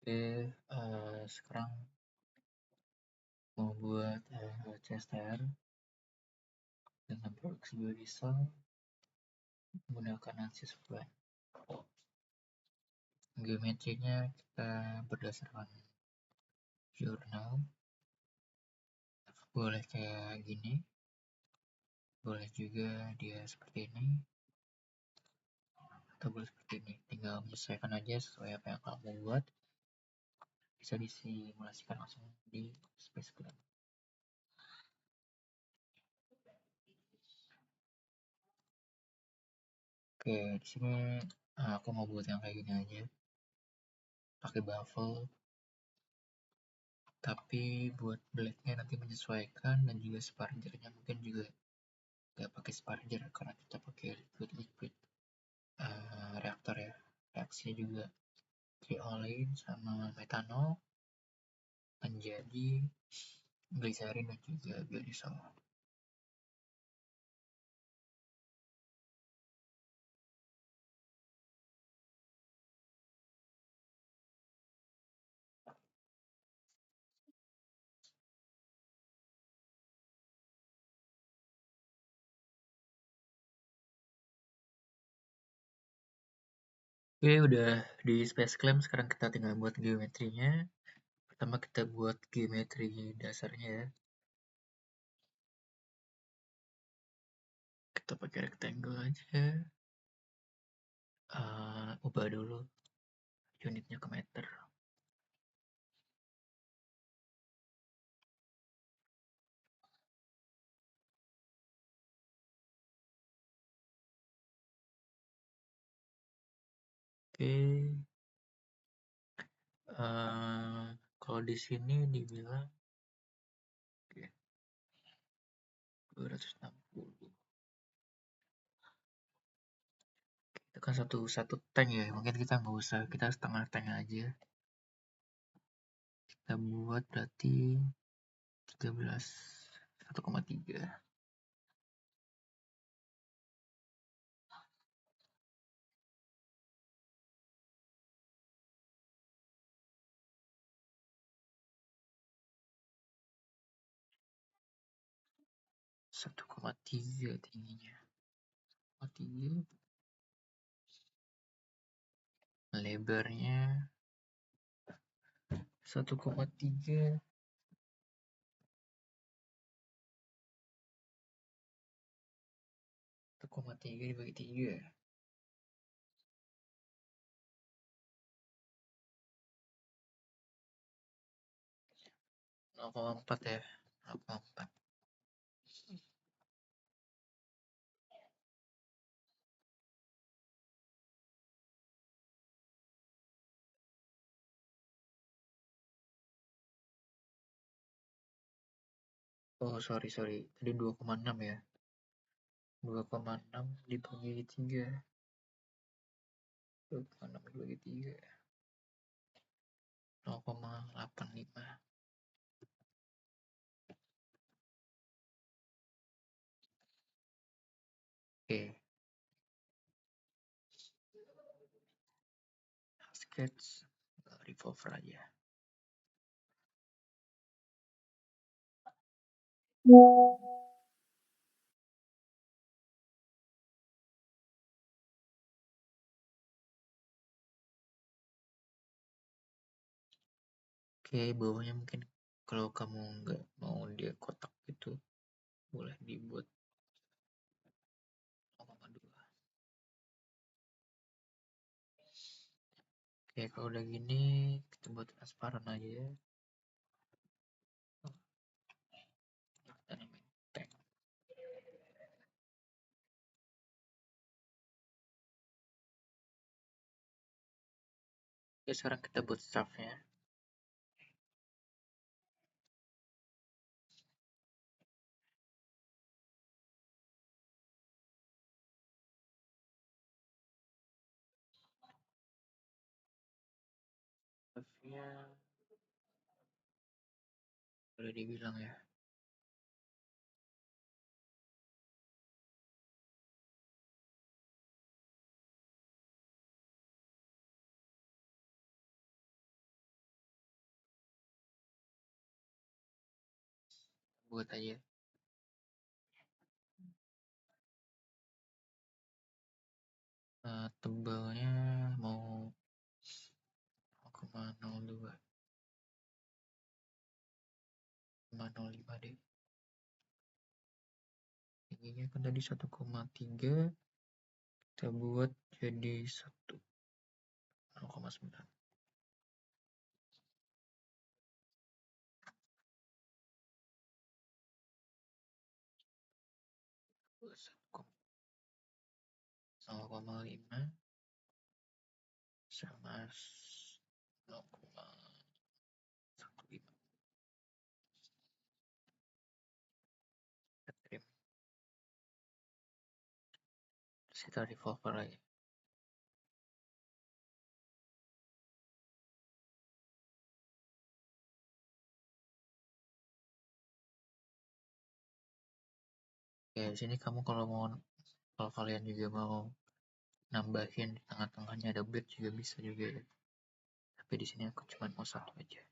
Oke, sekarang mau buat CSTR dengan produksi biodiesel menggunakan ANSYS Plan. Geometrinya kita berdasarkan jurnal, boleh kayak gini, boleh juga dia seperti ini, atau boleh seperti ini. Tinggal menyesuaikan aja sesuai apa yang kamu buat. Bisa disimulasikan langsung di SpaceGram. Oke, di sini aku mau buat yang kayak gini aja, pakai baffle. Tapi buat blade-nya nanti menyesuaikan, dan juga spargernya mungkin juga nggak pakai sparger karena kita pakai liquid reaktor ya. Reaksinya juga triolin sama metanol menjadi gliserin dan juga biodiesel. Oke, udah di SpaceClaim. Sekarang kita tinggal buat geometrinya. Pertama kita buat geometri dasarnya ya. Kita pakai rectangle aja. Ubah dulu unitnya ke meter. Oke. Kalau di sini dibilang 260. Itu kan satu tank ya, mungkin kita nggak usah, kita setengah tank aja. Kita buat berarti 13, 1,3. Satu koma tiga tingginya. 1,3. Lebarnya 1,3. 1,3 dibagi 3. 0,4 ya. 0,4. Oh, sorry. Tadi 2,6 ya. 2,6 dibagi 3. 2,6 dibagi 3. 0,85. Oke. Sketch revolver aja. Oke, bawahnya mungkin kalau kamu nggak mau dia kotak gitu, boleh dibuat 0,2. Oke, kalau udah gini kita buat transparan aja ya. Kita namain tank. Oke, sekarang kita buat staffnya. Staffnya boleh dibilang ya, buat aja. Tebalnya mau 0,02, 0,05 deh. Tingginya kan tadi 1,3, kita buat jadi 0,9. Plus 0,5 sama 0,15. Trim. Terus kita revolver lagi. Oke, di sini kamu kalau kalian juga mau nambahin di tengah-tengahnya ada bleed juga bisa juga ya. Tapi di sini aku cuma mau satu aja.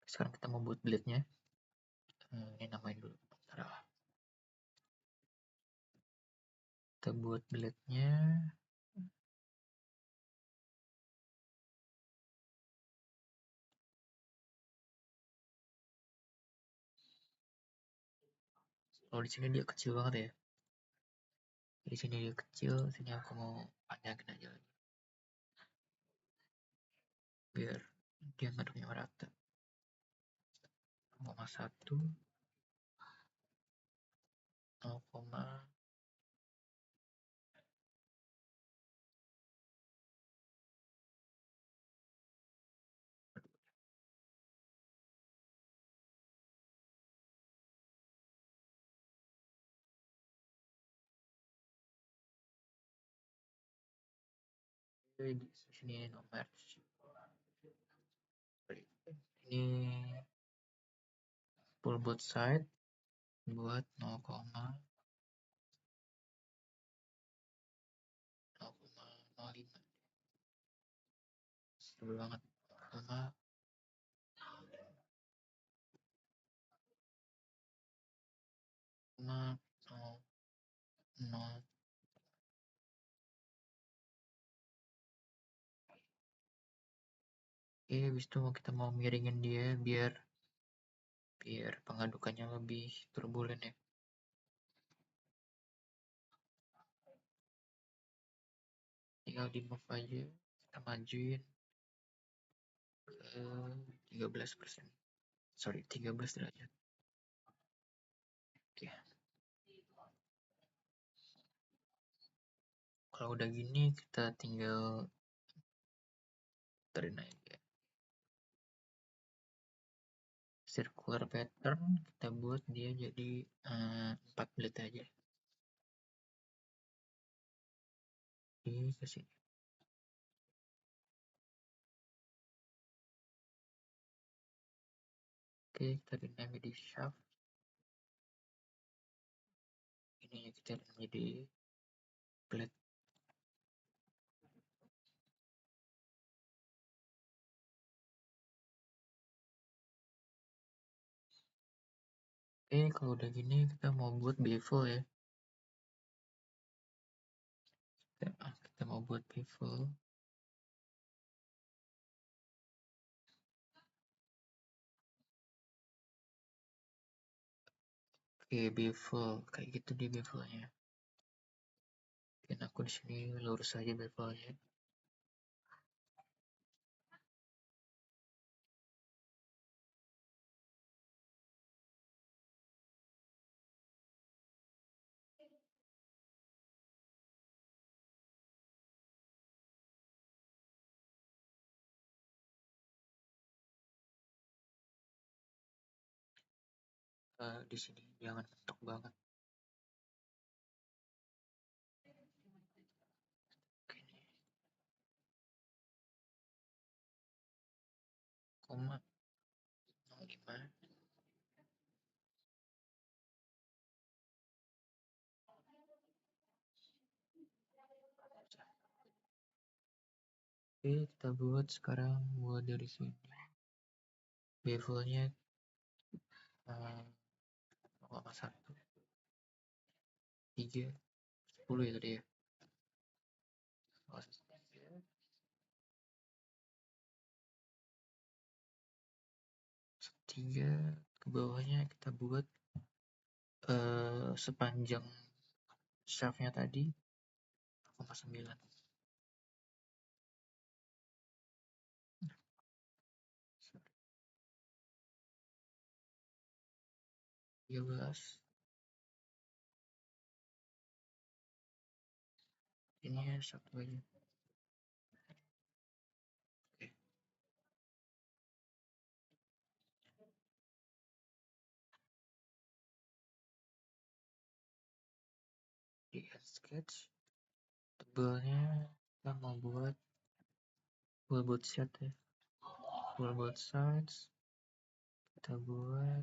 Sekarang kita mau buat bleednya. Ini namain dulu. Kita buat bleednya. Kalau di sini dia kecil banget ya. Di sini dia kecil, sini aku mau panjangin aja lagi. Biar dia ngaduknya merata. 0,1, 0, di sini nomor. Ini pull both side buat 0,05. Sebel banget. 0,0. Oke, habis itu kita mau miringin dia biar pengadukannya lebih turbulen ya. Tinggal di move aja, kita majuin ke 13%. Sorry, 13 derajat. Oke. Kalau udah gini kita tinggal terin aja. Circular pattern kita buat dia jadi 4 blade aja. Ini ke sini. Oke, kita rename di shaft. Ini kita rename jadi blade. Oke, kalau udah gini kita mau buat bevel ya. Kita mau buat bevel. Oke, bevel kayak gitu di bevelnya. Mungkin aku di sini lurus aja bevelnya. Di sini jangan mentok banget. Oke, 0,05. Oke, kita buat sekarang buat dari sini. bevelnya 0,1, 3, 10 ya tadi ya. 3 ke bawahnya kita buat sepanjang shaftnya tadi 0,9. 13. Ini ya satu aja. Oke. Di add sketch tebalnya kita mau buat full both set ya, full both sides kita buat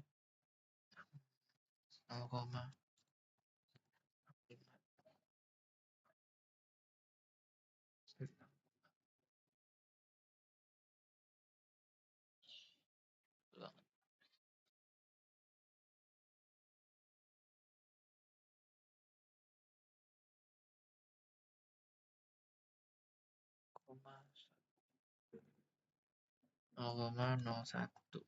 0,5. Koma 0,01.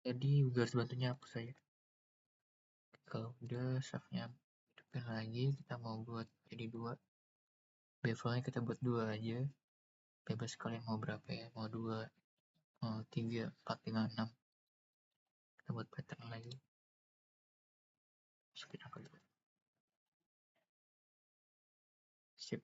Jadi garis bantunya hapus saya. Kalau udah shaftnya hidupin lagi, kita mau buat jadi 2. Bevelnya kita buat 2 aja. Bebas kalian mau berapa ya, mau 2, mau 3, 4, 5, 6. Kita buat pattern lagi. Masukin apa dulu? Sip.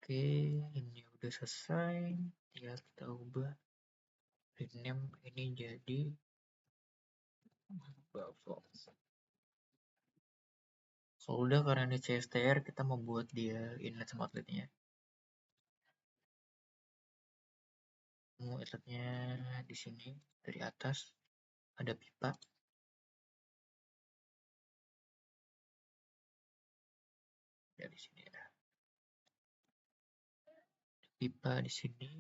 Oke, ini udah selesai. Tinggal kita ubah rename ini jadi Buffer. Kalau udah karena ini CSTR, kita mau buat dia inlet sama outletnya. Mau outletnya di sini dari atas ada pipa. Dari sini ada pipa di sini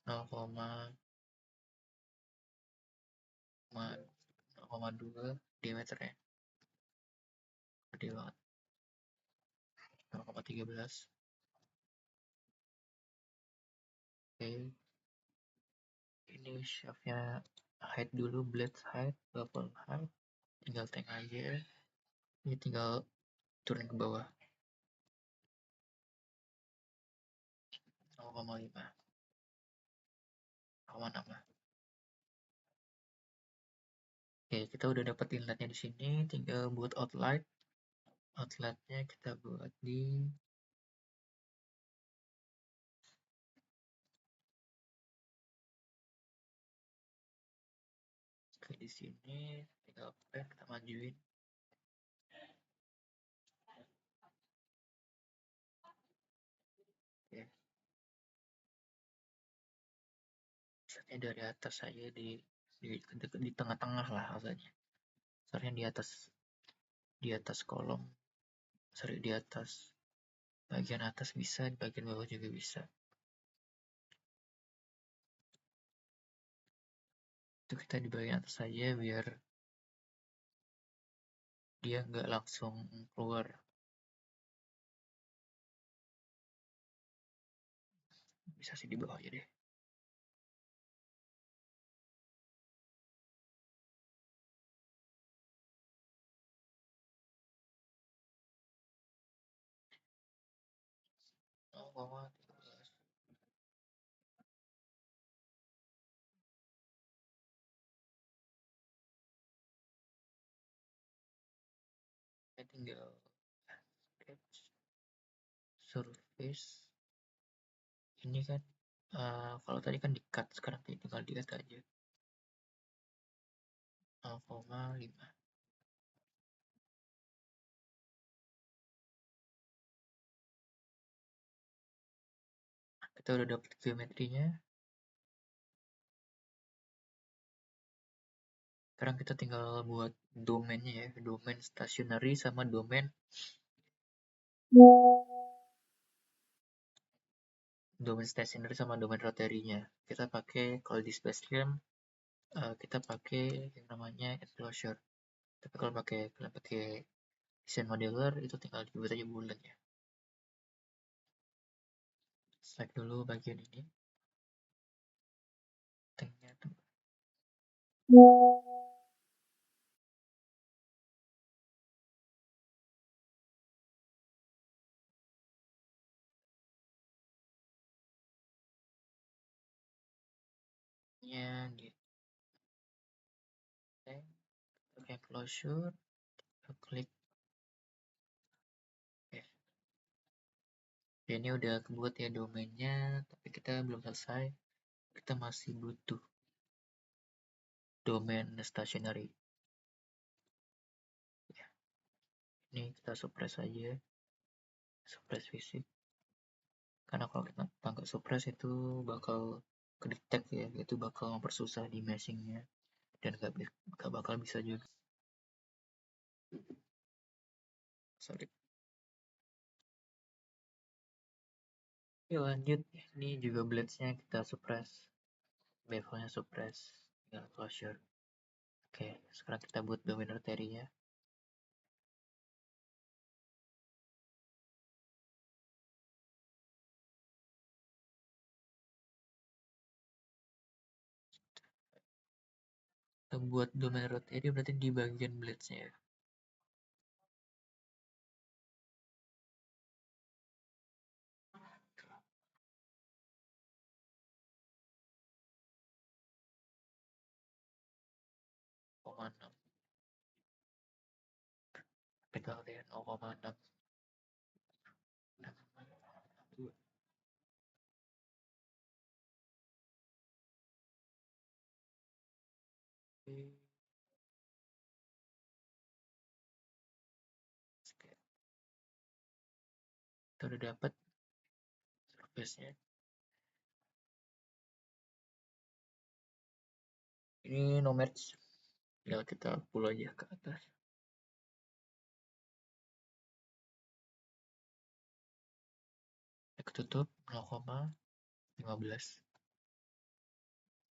0,2 diameter ya, gede banget. 0,13. Oke, ini shaftnya height dulu, blade height, bubble height, tinggal tank aja. Ini tinggal turun ke bawah 0,5, 0,6 lah. Oke, kita udah dapat inletnya di sini, tinggal buat outlet. Outletnya kita buat di di sini, tinggal pen kita majuin. Oke. Setnya dari atas saja di tengah-tengah lah asalnya. Soalnya di atas kolom, di atas bagian atas bisa, di bagian bawah juga bisa. Itu kita di bagian atas saja biar dia nggak langsung keluar. Bisa sih di bawah aja deh. Oh, saya tinggal sketch surface. Ini kan kalau tadi kan di cut, sekarang tinggal di add aja 0,5. Kita udah dapet geometrinya. Sekarang kita tinggal buat domainnya ya, domain stationery sama domain stationery sama domain rotary-nya. Kita pakai kalau di Spacecam kita pakai yang namanya enclosure. Tapi kalau kalian pakai desain modeler itu tinggal dibuat aja bulat ya. Select dulu bagian ini. Tanknya tuh. Nya di tank, pakai closure, klik. Oke. Ini udah kebuat ya domainnya, tapi kita belum selesai. Kita masih butuh domain stationery. Ya, ini kita suppress aja, suppress visit. Karena kalau kita tangkap suppress itu bakal kedetek ya, itu bakal mempersusah di meshingnya dan gak bakal bisa juga. Sorry. Oke lanjut, ini juga blades-nya kita suppress, bevelnya suppress, tinggal closure. Oke, sekarang kita buat domain arterinya. Kita buat domain artery berarti di bagian blades-nya ya. Koma 6. Pegang deh 0,6. Kita udah dapat surface-nya. Ini no match. Tinggal kita pull aja ke atas. Kita tutup 0,15.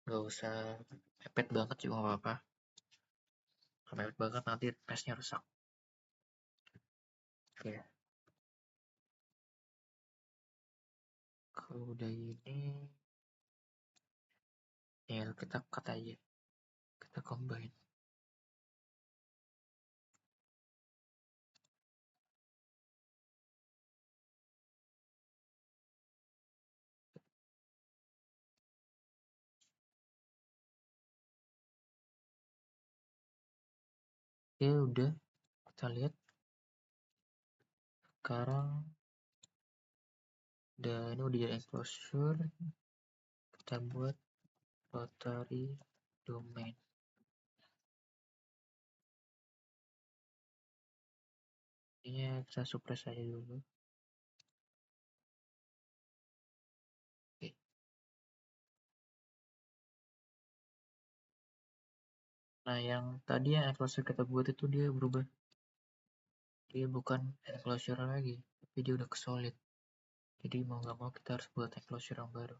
Gak usah mepet banget juga gak apa-apa. Kalau mepet banget nanti meshnya rusak. Oke. Kalau udah ini, ya kita cut aja. Kita combine. Oke, udah. Kita lihat. Sekarang ini udah jadi enclosure. Kita buat rotary domain. Ini kita suppress aja dulu. Oke. Nah, yang tadi yang enclosure kita buat itu dia berubah. Dia bukan enclosure lagi, tapi dia udah ke solid. Jadi mau nggak mau kita harus buat enclosure yang baru.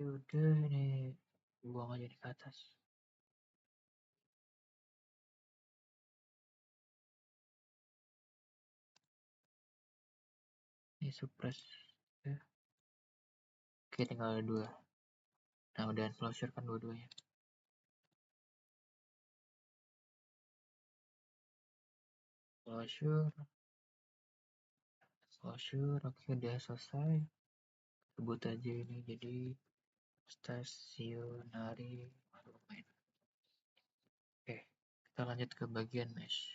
Udah ini buang aja di atas. Ini suppress ya. Oke, tinggal ada dua. Nah, udah closure kan dua-duanya. Closure, oke udah selesai. Sebut aja ini jadi stationary main. Oke, kita lanjut ke bagian mesh.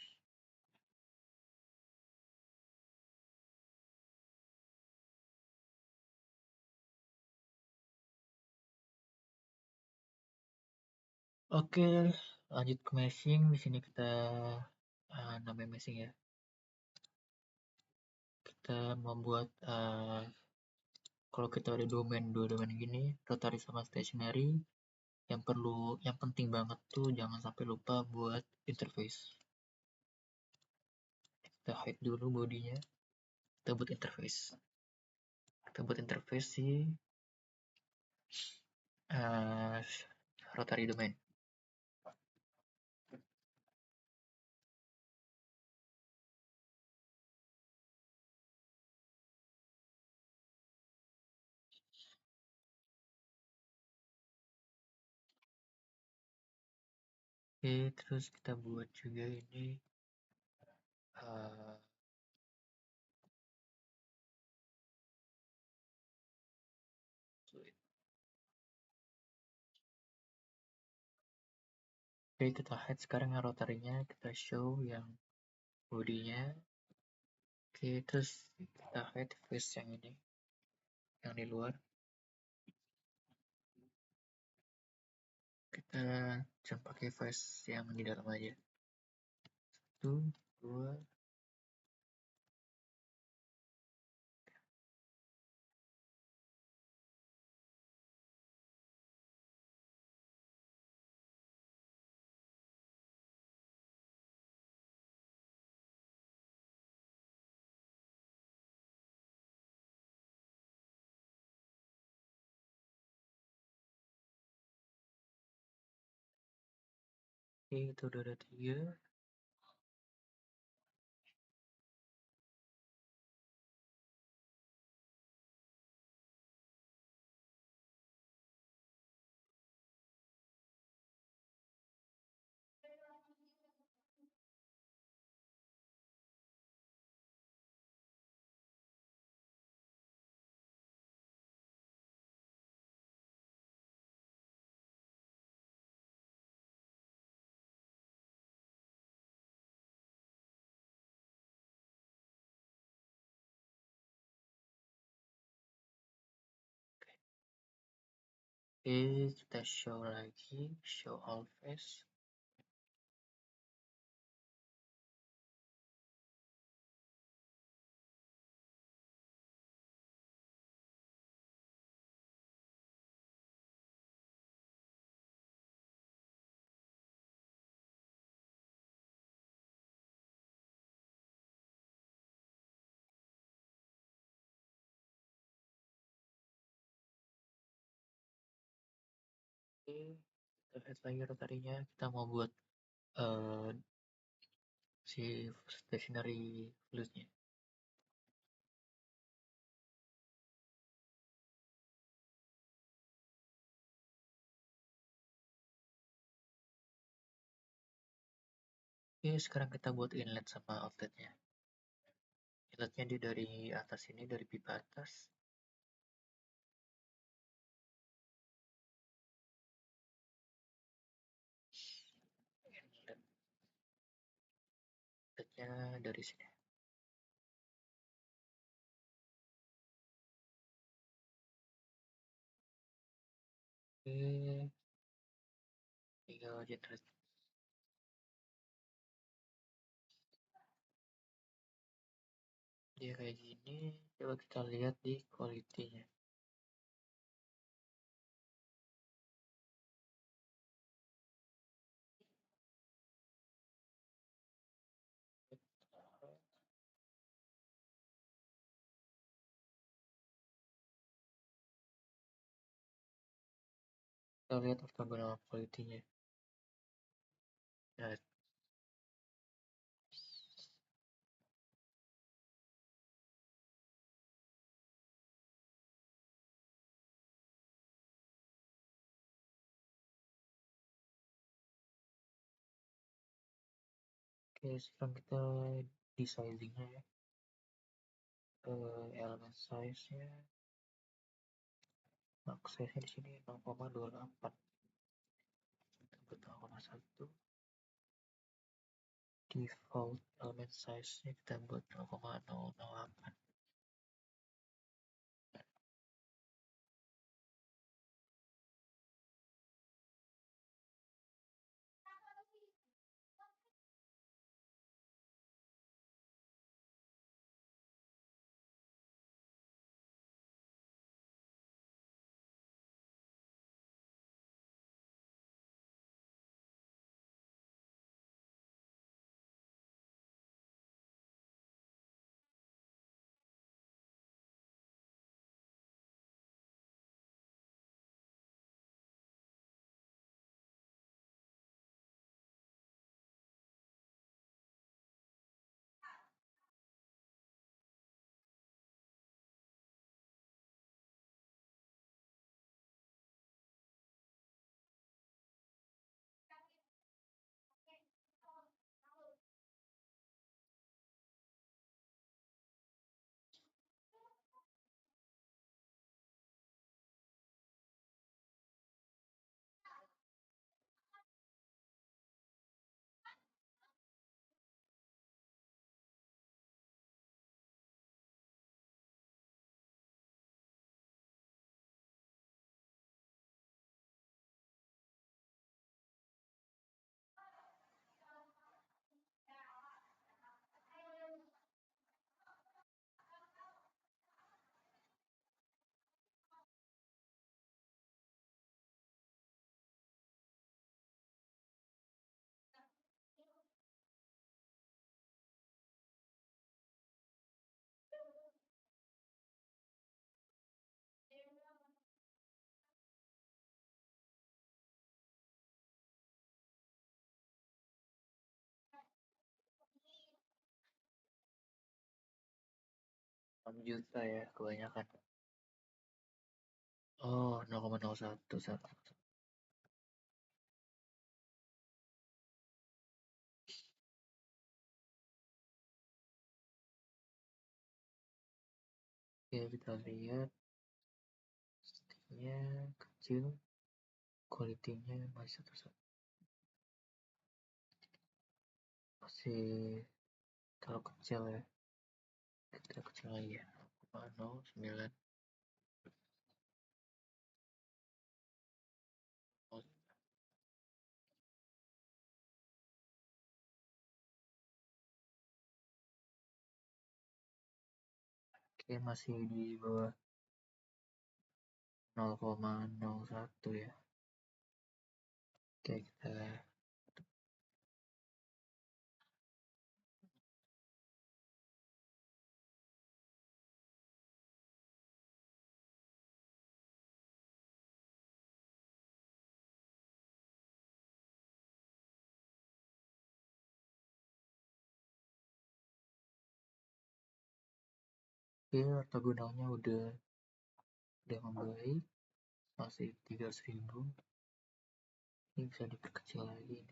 Oke, lanjut ke meshing. Di sini kita namanya meshing ya. Kita membuat kalau kita ada dua domain gini, rotary sama stationary, yang penting banget tuh jangan sampai lupa buat interface. Kita hide dulu bodinya, kita buat interface. Kita buat interface si rotary domain. Oke, terus kita buat juga ini oke, kita hide sekarang yang rotary-nya, kita show yang bodinya. Oke, terus kita hide face yang ini, yang di luar. Kita jump pakai face yang di dalam aja. 1, 2, oke, itu udah ada 3. Oke, kita show lagi, show all face. Oke, kita lihat lagi rotarinya. Kita mau buat si stationary fluidnya. Oke, sekarang kita buat inlet sama outletnya. Inletnya dia dari atas ini, dari pipa atas. Outletnya dari sini. Oke, tinggal generate. Dia kayak gini. Coba kita lihat di quality-nya. Kita lihat orthogonal quality-nya. Nah, oke, sekarang kita di sizing-nya ya. Elemen size-nya, max size-nya di sini 0,28. Kita buat 0,1. Default element size-nya kita buat 0,008. Juta ya, kebanyakan. Oh, 0,01. Oke, kita lihat sticknya kecil, quality-nya masih satu. Masih terlalu kecil ya. Kita kecil lagi ya. 0,09. Oke, masih di bawah 0,01 ya. Oke, kita oke, ortogonalnya udah membaik, masih 300.000. Ini bisa diperkecil lagi.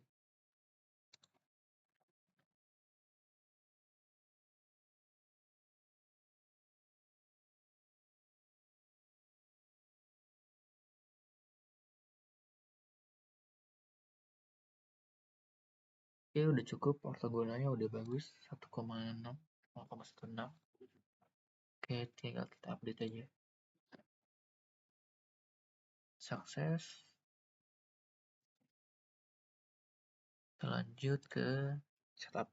Oke, udah cukup, ortogonalnya udah bagus, 1,6, 0,16. Oke, tinggal kita update aja. Sukses. Kita lanjut ke setup.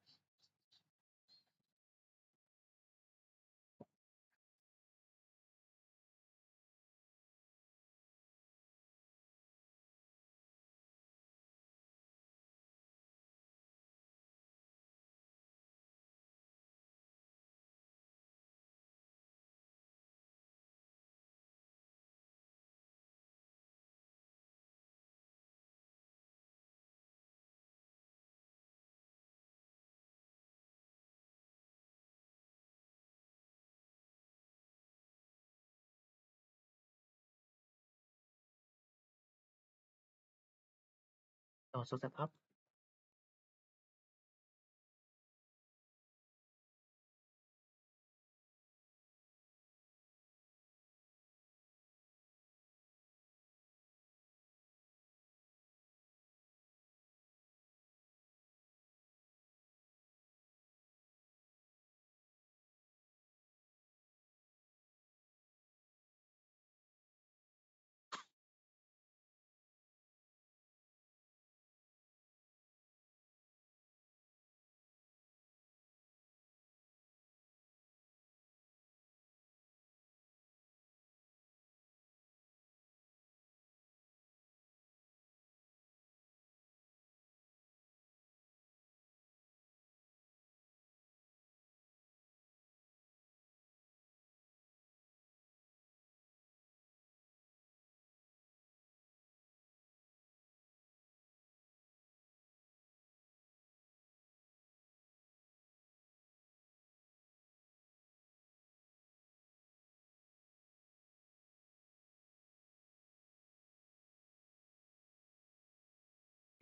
Langsung setup.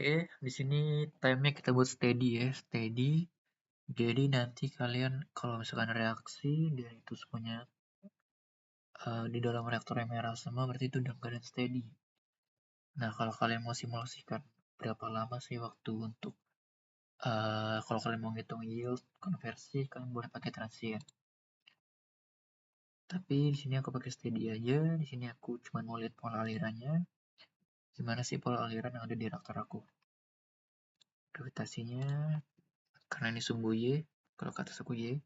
Oke, di sini time-nya kita buat steady ya, steady. Jadi nanti kalian kalau misalkan reaksi dan itu semuanya di dalam reaktor yang merah semua, berarti itu dalam keadaan steady. Nah, kalau kalian mau simulasikan berapa lama sih waktu untuk kalau kalian mau ngitung yield konversi, kalian boleh pakai transient. Tapi di sini aku pakai steady aja. Di sini aku cuma mau lihat pola alirannya. Gimana sih pola aliran yang ada di reaktor aku? Gravitasinya, karena ini sumbu Y, kalau ke atas aku Y,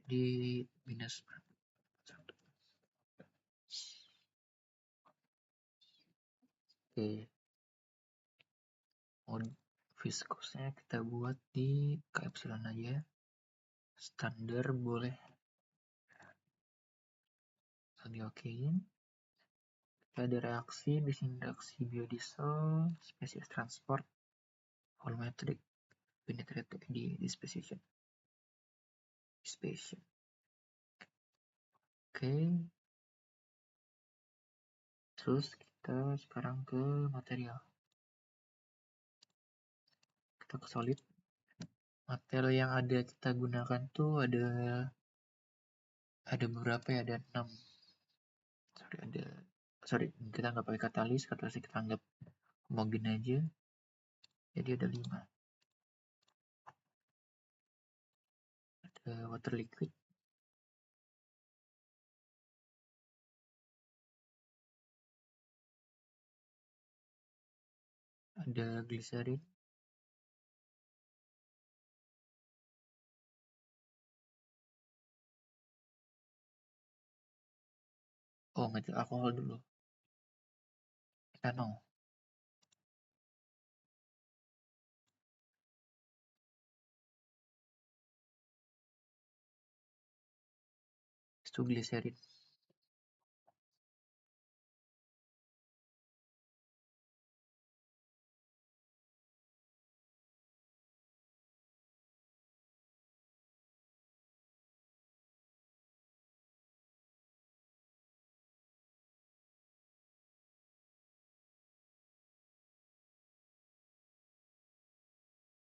di minus 1. Oke, mau viskosnya kita buat di K epsilon aja. Standar boleh lagi okein. Ada reaksi, di sini reaksi biodiesel, spesies transport, volumetric, penetrated di disposition. Oke, terus kita sekarang ke material. Kita ke solid. Material yang ada kita gunakan tuh ada beberapa ya, ada 6. Sorry, kita nggak pakai katalis kita anggap homogen aja. Jadi ada 5. Ada water liquid, ada glycerin, oh metil alkohol dulu, etanol, itu glycerin,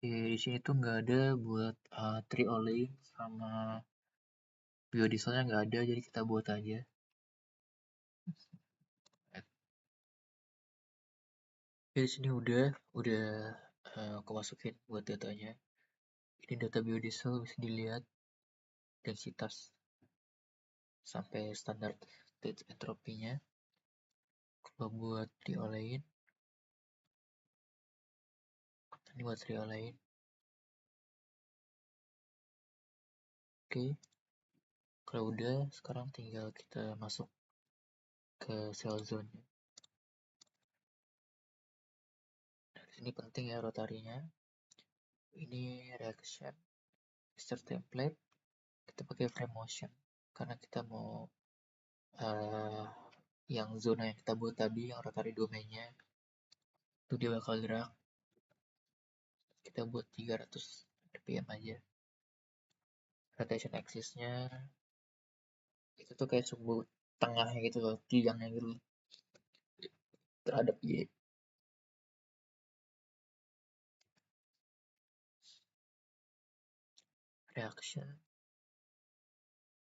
di sini tuh nggak ada buat triolein sama biodieselnya nggak ada, jadi kita buat aja. Oke, di sini udah aku masukin buat datanya. Ini data biodiesel bisa dilihat densitas sampai standar state entropinya. Kalau buat triolein, ini buat triolein. Oke, kalau udah sekarang tinggal kita masuk ke cell zone. Di sini penting ya rotarinya. Ini reaction Mr. Template, kita pakai frame motion karena kita mau yang zona yang kita buat tadi, yang rotary domainnya itu dia bakal gerak. Kita buat 300 rpm aja. Rotation axis-nya itu tuh kayak sumbu tengahnya gitu loh, tiangnya gitu terhadap Y. reaction.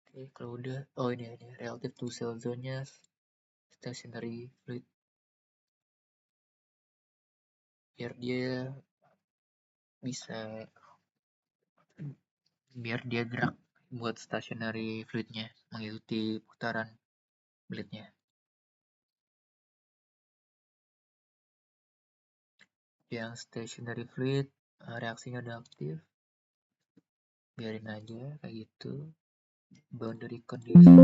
Oke, kalau udah, oh ini relative to cell zone-nya stationary fluid, biar dia bisa biar dia gerak buat stationary fluidnya mengikuti putaran blade-nya. Yang stationary fluid reaksinya udah aktif, biarin aja kayak gitu. Boundary condition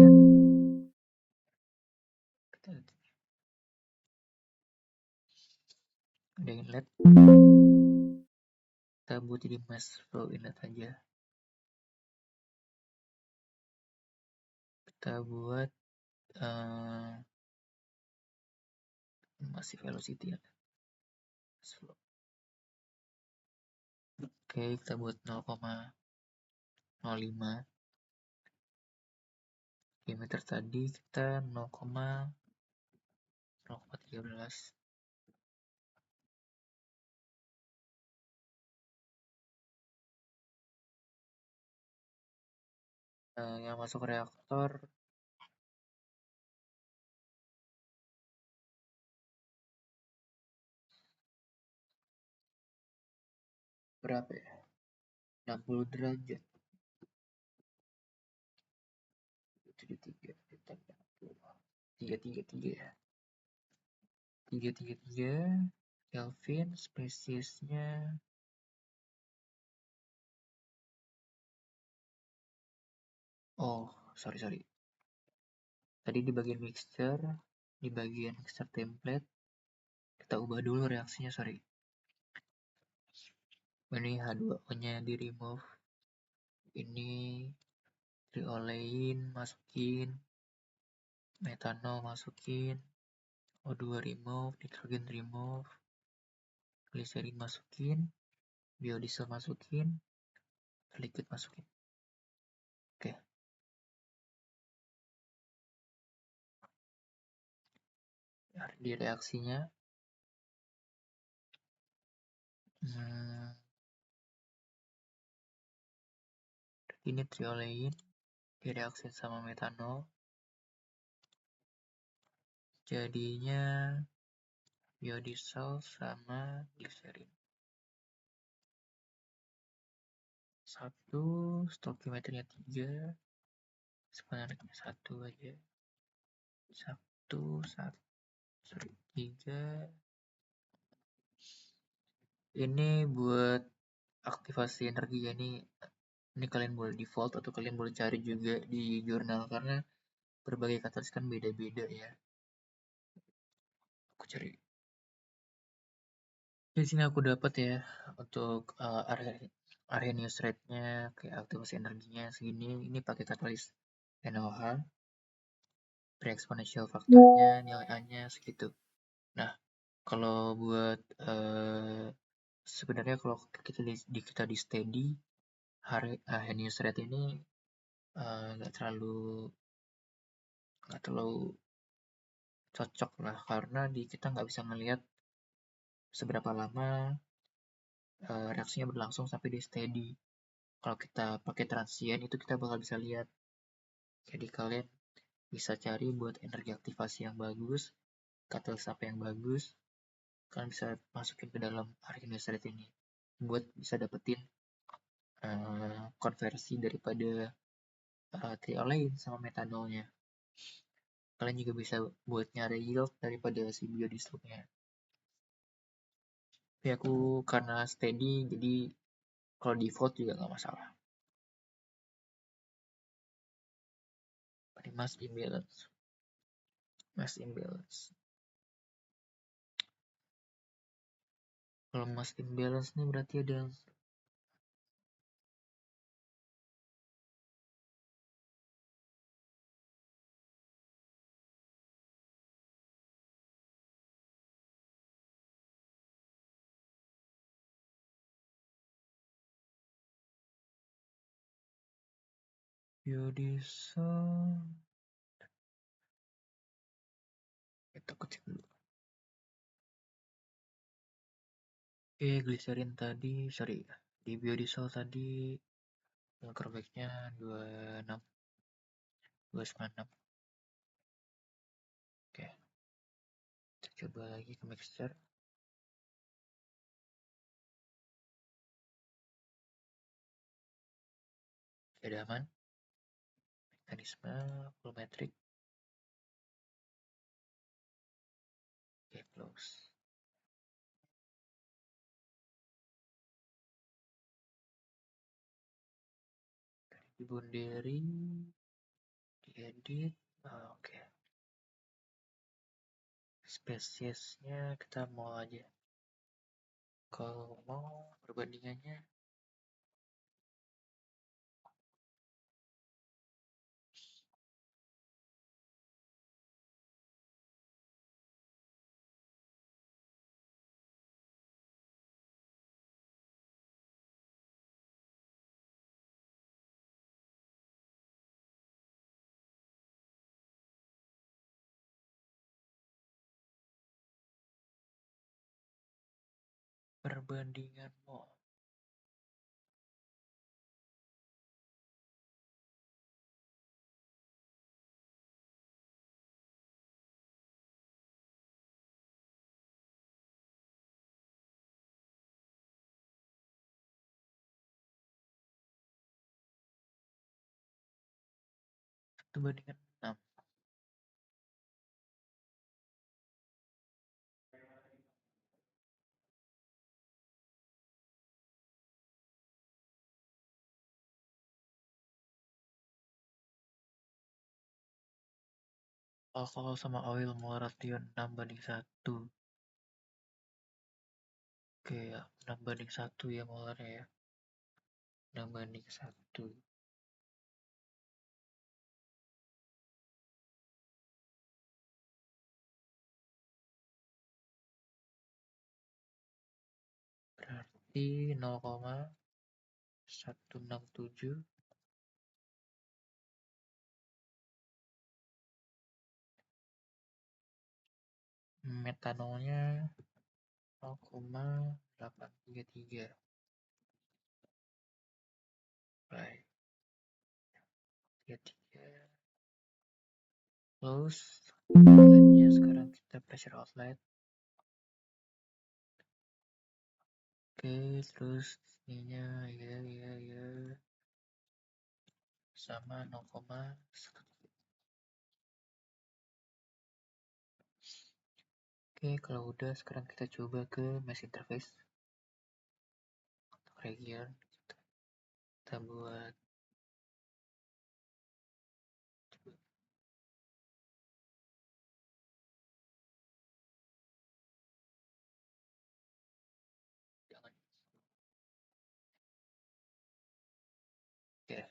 ada inlet, kita buat jadi mass flow inlet aja, kita buat masih velocity ya. Oke, kita buat 0,05 diameter tadi, kita 0,13. Yang masuk reaktor berapa ya? 60 derajat. 333 ya. 333 Kelvin, spesiesnya sorry. Tadi di bagian mixture, di bagian mixture template, kita ubah dulu reaksinya, sorry. Ini H2O-nya di remove. Ini triolein masukin, metanol masukin, O2 remove, nitrogen remove, glycerin masukin, biodiesel masukin, liquid masukin. Oke. Di reaksinya ini triolein direaksi sama metanol, jadinya biodiesel sama glycerin. 1, stoichiometrinya 3, sebenarnya 1 aja. 3. Ini buat aktivasi energi ya, ini kalian boleh default atau kalian boleh cari juga di jurnal karena berbagai katalis kan beda-beda ya. Aku cari. Di sini aku dapat ya untuk Arrhenius rate-nya kayak aktivasi energinya segini. Ini pakai katalis NaOH. Pre-exponential faktornya nilai A-nya segitu. Nah, kalau buat sebenarnya kalau kita di steady Arrhenius rate ini nggak terlalu cocok lah karena kita nggak bisa melihat seberapa lama reaksinya berlangsung sampai di steady. Kalau kita pakai transient itu kita bakal bisa lihat. Jadi kalian bisa cari buat energi aktivasi yang bagus, katalis apa yang bagus, kalian bisa masukin ke dalam Arrhenius rate ini buat bisa dapetin konversi daripada triolein sama metanolnya. Kalian juga bisa buat nyari yield daripada si biodieselnya. Tapi aku karena steady jadi kalau default juga nggak masalah. Ini mass imbalance. Kalau mass imbalance ini berarti ada biodiesel. Kita cek dulu. Glycerin tadi, sorry, di biodiesel tadi Bunker back-nya 26, 296. Oke, kita coba lagi ke mixture. Oke, aman. Mekanisme volumetric. Oke, close. Dibunderi, diedit. Oke. Spesiesnya kita mau aja. Kalau mau perbandingannya perbandingan mol. Satu bandingan 6. Alkohol sama oil mol ratio 6:1. Oke, ya, 6:1 ya molarnya ya. 6:1. Berarti 0,167. Metanolnya 0,833. Baik, 33. Close. Outletnya sekarang kita pressure outlet. Oke, terus ininya ya sama 0,1. Oke, kalau udah sekarang kita coba ke mesh interface. Untuk region kita buat jangan. Oke.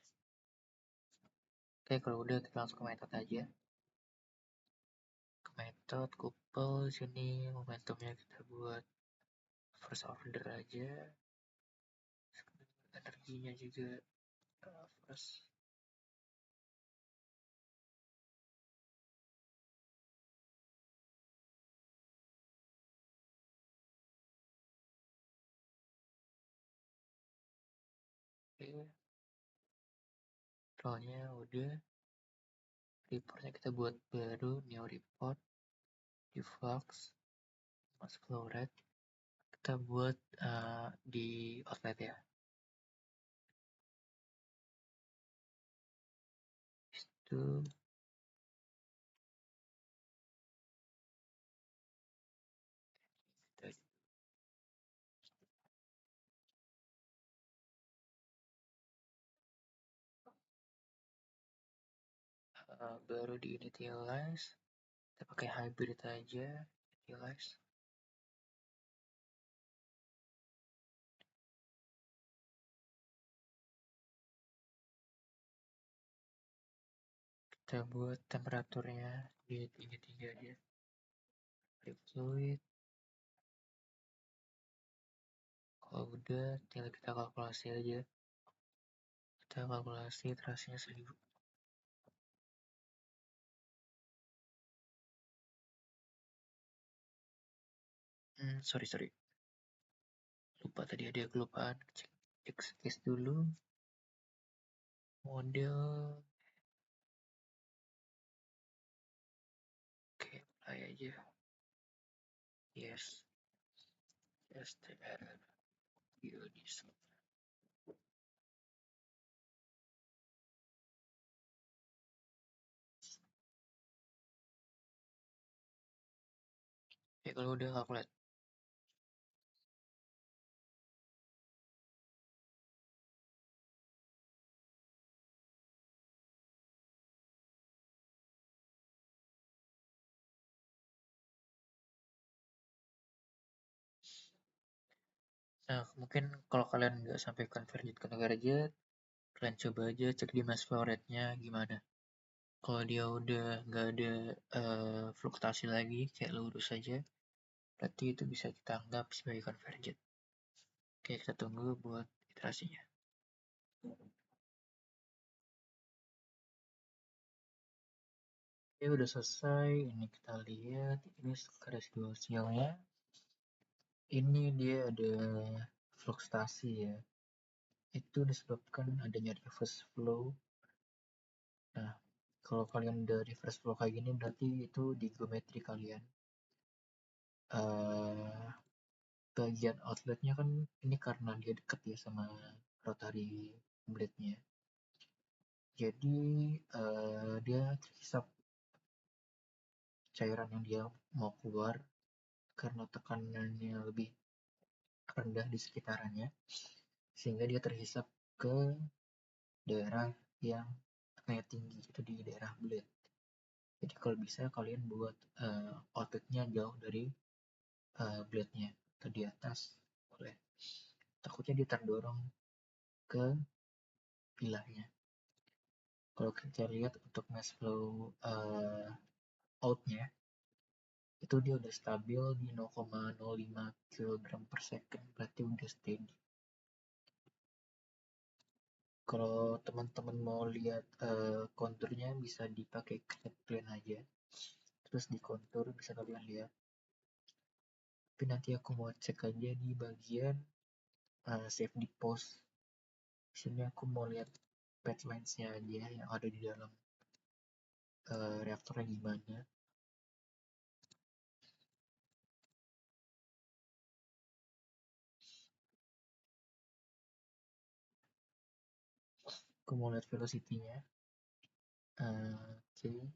Oke, kalau udah kita langsung ke method aja. Ke method couple sini momentumnya kita buat first order aja. Energinya juga first. Oke, rollnya udah. Reportnya kita buat baru new report di flux mas flow rate kita buat di outlet ya. Itu baru di initialize, kita pakai hybrid aja. Initialize, kita buat temperaturnya di 33 aja. Flip fluid, kalau udah tinggal kita kalkulasi aja. Kita kalkulasi terasnya 1000. Sorry, lupa tadi ada kelupaan. Cek case dulu. Model kayak play aja. Yes, yes, TR, Biodiesel. Ya kalau udah aku lihat. Nah, mungkin kalau kalian nggak sampai converge ke negara jet, kalian coba aja cek di mass flow rate-nya gimana. Kalau dia udah nggak ada fluktuasi lagi, kayak lurus saja, berarti itu bisa kita anggap sebagai convergent. Oke, kita tunggu buat iterasinya. Oke, udah selesai. Ini kita lihat, ini residual sialnya. Ini dia ada fluktuasi ya. Itu disebabkan adanya reverse flow. Nah, kalau kalian udah reverse flow kayak gini, berarti itu di geometri kalian. Bagian outletnya kan ini karena dia deket ya sama rotary blade-nya. Jadi dia terhisap cairan yang dia mau keluar karena tekanannya lebih rendah di sekitarannya, sehingga dia terhisap ke daerah yang tekanannya tinggi, itu di daerah blade. Jadi kalau bisa kalian buat outletnya jauh dari blade-nya atau di atas boleh. Takutnya dia terdorong ke pilahnya. Kalau kita lihat untuk mass flow outnya itu dia udah stabil di 0,05 kg per second, berarti udah steady. Kalau teman-teman mau lihat konturnya bisa dipakai create plane aja, terus di kontur bisa kalian lihat. Tapi nanti aku mau cek aja di bagian save di post. Di sini aku mau lihat pathlinesnya aja yang ada di dalam reaktornya gimana. Aku mau lihat velocity-nya. Oke.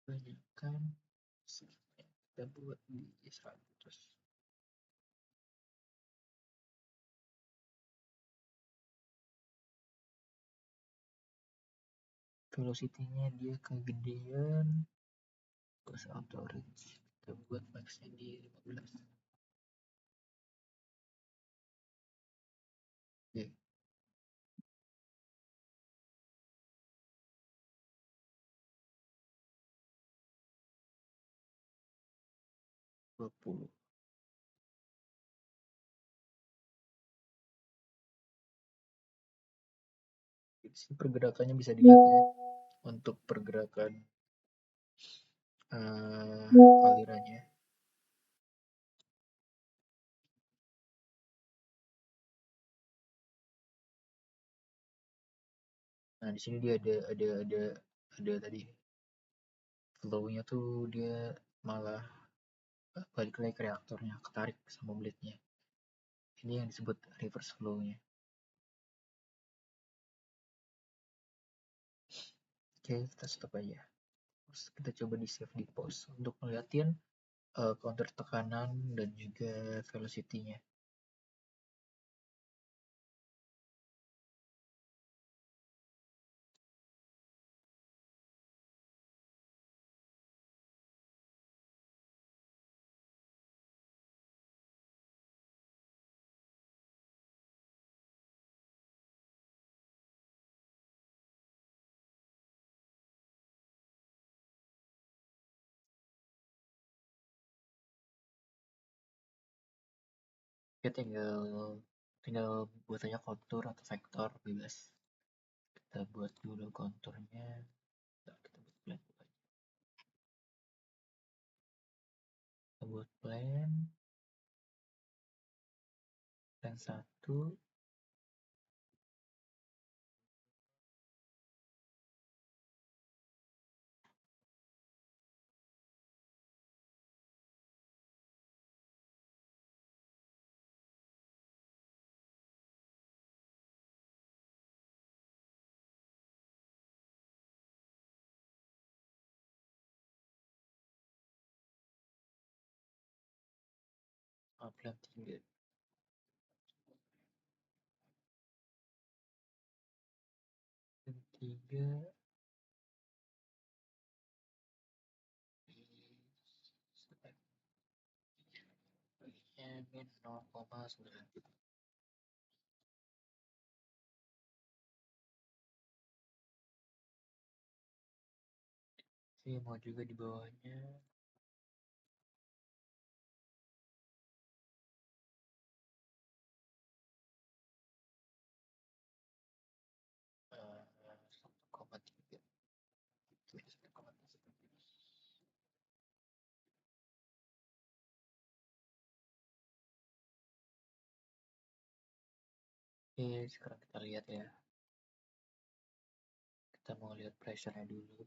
Banyakkan kita buat di 100. Velocity-nya dia kegedean, terus auto range kita buat max-nya di 15. Oke, 20. Di sini pergerakannya bisa dilihat ya, untuk pergerakan alirannya. Nah, di sini dia ada tadi flow-nya tuh dia malah balik lagi ke reaktornya, ketarik sama blade-nya. Ini yang disebut reverse flow-nya. Oke, kita stop aja. Terus kita coba di save di post untuk ngeliatin counter tekanan dan juga velocity-nya. Oke, tinggal buat aja kontur atau vektor bebas. Kita buat dulu konturnya. Kita buat plan dulu aja. Kita buat plan. Plan 1 plan 3 plan 3 min 0,9. Saya mau juga di bawahnya uh, 1,3. Tulis 1,3. Oke, sekarang kita lihat ya. Kita mau lihat pressure-nya dulu.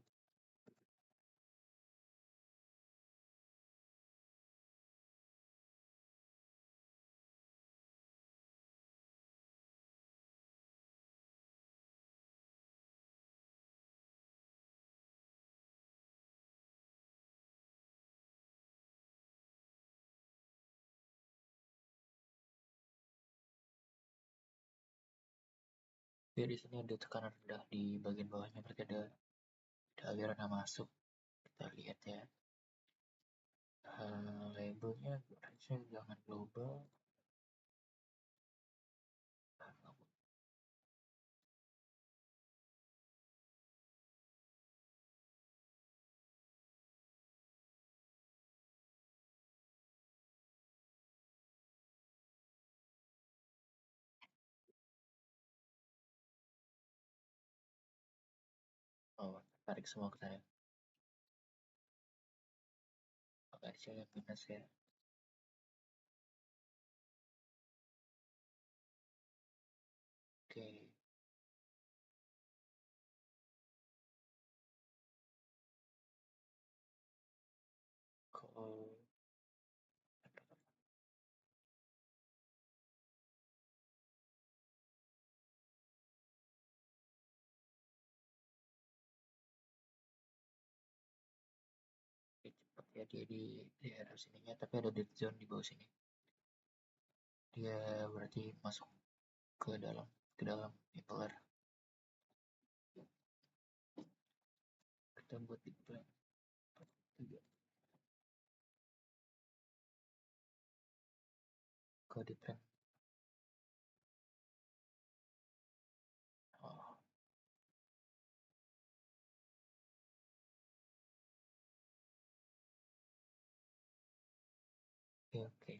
Oke, di sini ada tekanan rendah di bagian bawahnya, berarti ada aliran yang masuk. Kita lihat ya. Labelnya range-nya jangan global. Oh, tarik semua ke sana. Oke, saya minus ya. Oke. Kalau cepat ya dia di daerah sininya, tapi ada dead zone di bawah sini. Dia berarti masuk ke dalam impeller. Kita buat di plan 3. Kalau di plan oh, oke.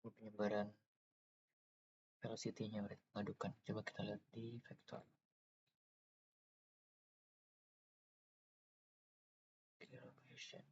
Penyebaran velocity-nya berarti mengadukan. Coba kita lihat di vektor. Location.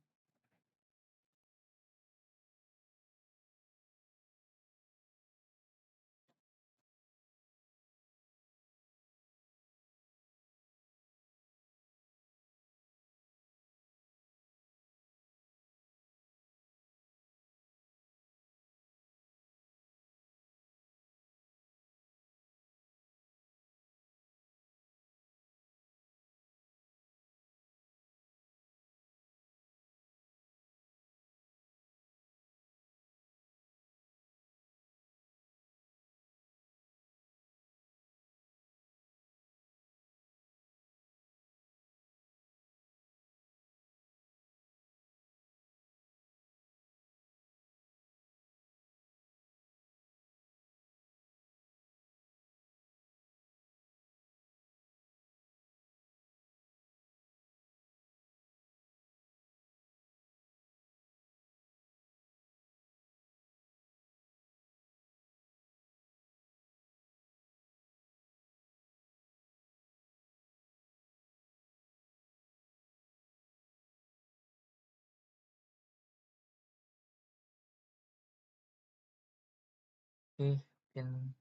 Mungkin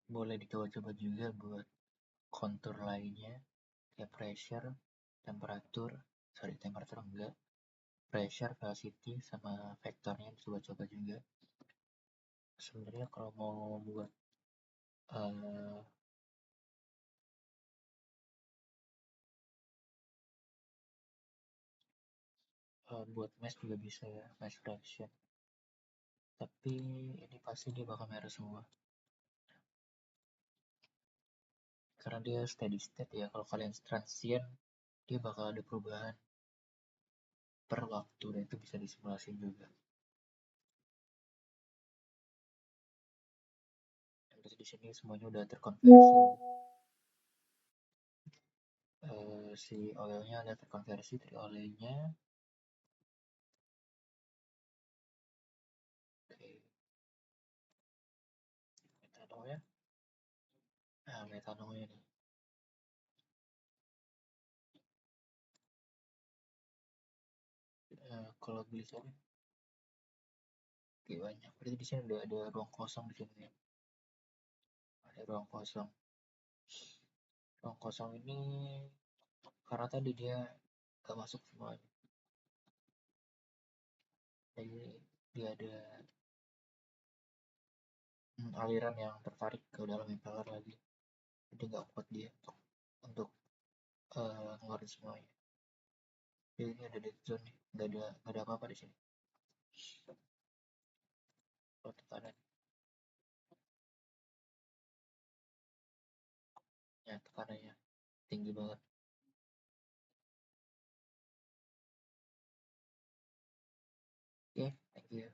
boleh dicoba-coba juga buat kontur lainnya, kayak pressure, temperatur, temperatur enggak, pressure, velocity, sama vektornya coba-coba juga. Sebenarnya kalau mau buat uh, buat mesh juga bisa ya, mesh fraction. Tapi ini pasti dia bakal merah semua. Karena dia steady state ya, kalau kalian transient, dia bakal ada perubahan per waktu dan itu bisa disimulasi juga. Terus di sini semuanya udah terkonversi. Si oilnya ada terkonversi dari olehnya. Oke, metanol ya. Nah, metanolnya nih. Kalau gliserol, oke banyak. Berarti di sini udah ada ruang kosong di sini ya. Ada ruang kosong. Ruang kosong ini karena tadi dia gak masuk semuanya. Jadi dia ada aliran yang tertarik ke dalam impeller lagi. Jadi nggak kuat dia untuk ngeluarin semuanya. Jadi ini ada dead zone nih, nggak ada apa-apa di sini. Kalau tekanan, ya tekanannya tinggi banget. Oke, thank you.